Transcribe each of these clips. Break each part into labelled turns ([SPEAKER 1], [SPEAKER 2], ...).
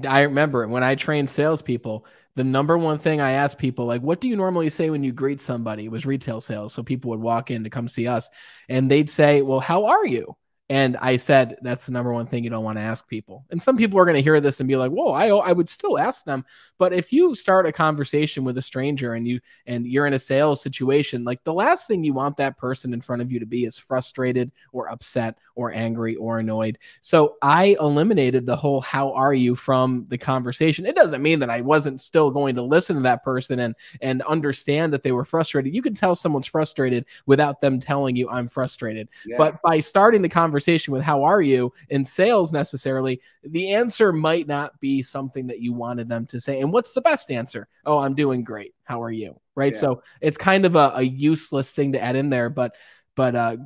[SPEAKER 1] I remember when I trained salespeople, the number one thing I asked people, like, what do you normally say when you greet somebody? It was retail sales. So people would walk in to come see us and they'd say, well, how are you? And I said, that's the number one thing you don't want to ask people. And some people are going to hear this and be like, whoa, I would still ask them. But if you start a conversation with a stranger and you're in a sales situation, like the last thing you want that person in front of you to be is frustrated or upset or angry or annoyed. So I eliminated the whole how are you from the conversation. It doesn't mean that I wasn't still going to listen to that person and understand that they were frustrated. You can tell someone's frustrated without them telling you I'm frustrated.
[SPEAKER 2] Yeah.
[SPEAKER 1] But by starting the conversation with how are you in sales necessarily, the answer might not be something that you wanted them to say. And what's the best answer? Oh, I'm doing great. How are you? Right.
[SPEAKER 2] Yeah.
[SPEAKER 1] So it's kind of a useless thing to add in there, but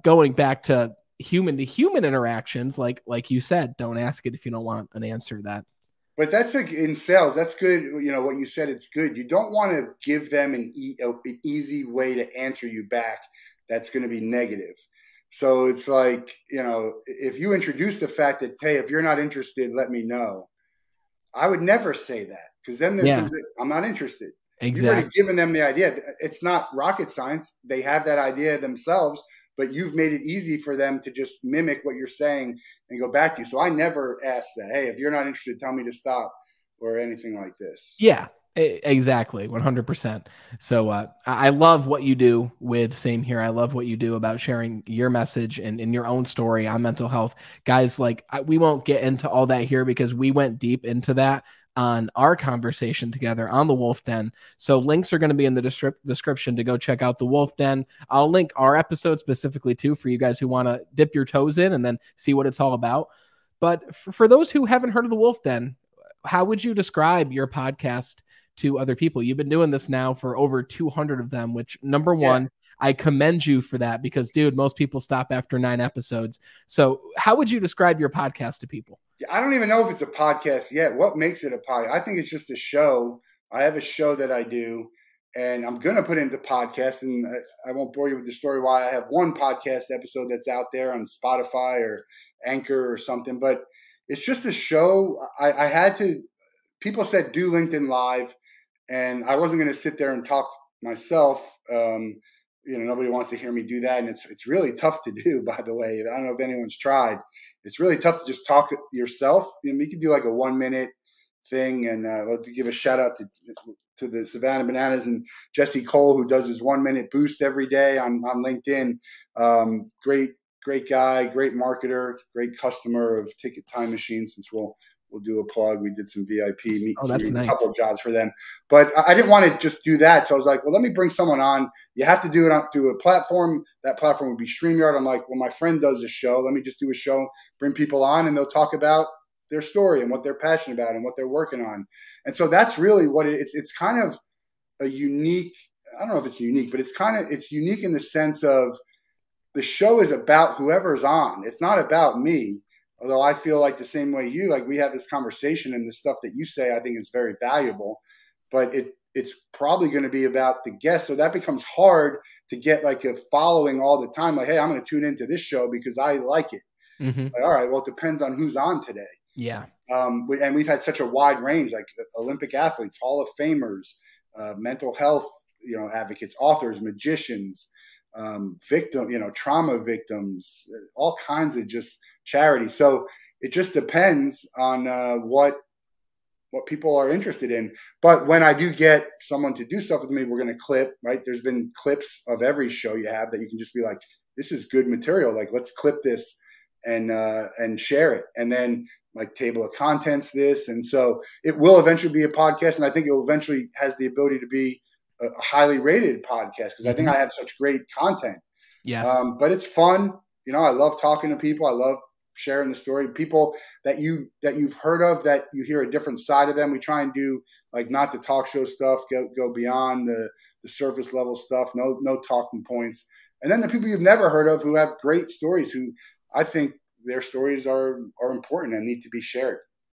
[SPEAKER 1] going back to human interactions, like you said, don't ask it if you don't want an answer to that.
[SPEAKER 2] But that's like in sales, that's good. You know, what you said, it's good. You don't want to give them an easy way to answer you back that's going to be negative. So it's like, you know, if you introduce the fact that, hey, if you're not interested, let me know. I would never say that, because then there's something, I'm not interested.
[SPEAKER 1] Exactly.
[SPEAKER 2] You've already given them the idea. It's not rocket science. They have that idea themselves, but you've made it easy for them to just mimic what you're saying and go back to you. So I never ask that, hey, if you're not interested, tell me to stop or anything like this.
[SPEAKER 1] Yeah. Exactly. 100%. So I love what you do with Same Here. I love what you do about sharing your message and your own story on mental health. Guys, like we won't get into all that here because we went deep into that on our conversation together on the Wolff Den. So links are going to be in the description to go check out the Wolff Den. I'll link our episode specifically too for you guys who want to dip your toes in and then see what it's all about. But for those who haven't heard of the Wolff Den, how would you describe your podcast to other people? You've been doing this now for over 200 of them, which number one, I commend you for that because, dude, most people stop after 9 episodes. So how would you describe your podcast to people?
[SPEAKER 2] I don't even know if it's a podcast yet. What makes it a podcast? I think it's just a show. I have a show that I do, and I'm going to put it into podcast, and I won't bore you with the story why I have one podcast episode that's out there on Spotify or Anchor or something, but it's just a show. I had to, people said do LinkedIn Live, and I wasn't going to sit there and talk myself. You know, nobody wants to hear me do that. And it's really tough to do, by the way. I don't know if anyone's tried. It's really tough to just talk yourself. You know, you can do like a 1-minute thing. And I'll have to give a shout out to the Savannah Bananas and Jesse Cole, who does his 1-minute boost every day on LinkedIn. Great guy, great marketer, great customer of Ticket Time Machine, since we'll do a plug. We did some VIP meet
[SPEAKER 1] nice.
[SPEAKER 2] A couple of jobs for them. But I didn't want to just do that. So I was like, well, let me bring someone on. You have to do it through a platform. That platform would be StreamYard. I'm like, well, my friend does a show. Let me just do a show, bring people on, and they'll talk about their story and what they're passionate about and what they're working on. And so that's really what it's kind of a unique, I don't know if it's unique, but it's unique in the sense of the show is about whoever's on. It's not about me. Although I feel like the same way you, like we have this conversation and the stuff that you say, I think is very valuable, but it's probably going to be about the guest. So that becomes hard to get like a following all the time. Like, hey, I'm going to tune into this show because I like it.
[SPEAKER 1] Mm-hmm.
[SPEAKER 2] Like, all right, well, it depends on who's on today.
[SPEAKER 1] Yeah.
[SPEAKER 2] And we've had such a wide range, like Olympic athletes, Hall of Famers, mental health, advocates, authors, magicians, trauma victims, all kinds of just charity. So it just depends on what people are interested in. But when I do get someone to do stuff with me, we're going to clip, right? There's been clips of every show you have that you can just be like, this is good material. Like, let's clip this and share it. And then like table of contents this. And so it will eventually be a podcast. And I think it will eventually has the ability to be a highly rated podcast because I think I have such great content.
[SPEAKER 1] Yes.
[SPEAKER 2] But it's fun. I love talking to people. I love sharing the story. People that you've heard of, that you hear a different side of them. We try and do like not the talk show stuff, go beyond the surface level stuff, no talking points. And then the people you've never heard of who have great stories, who I think their stories are important and need to be shared.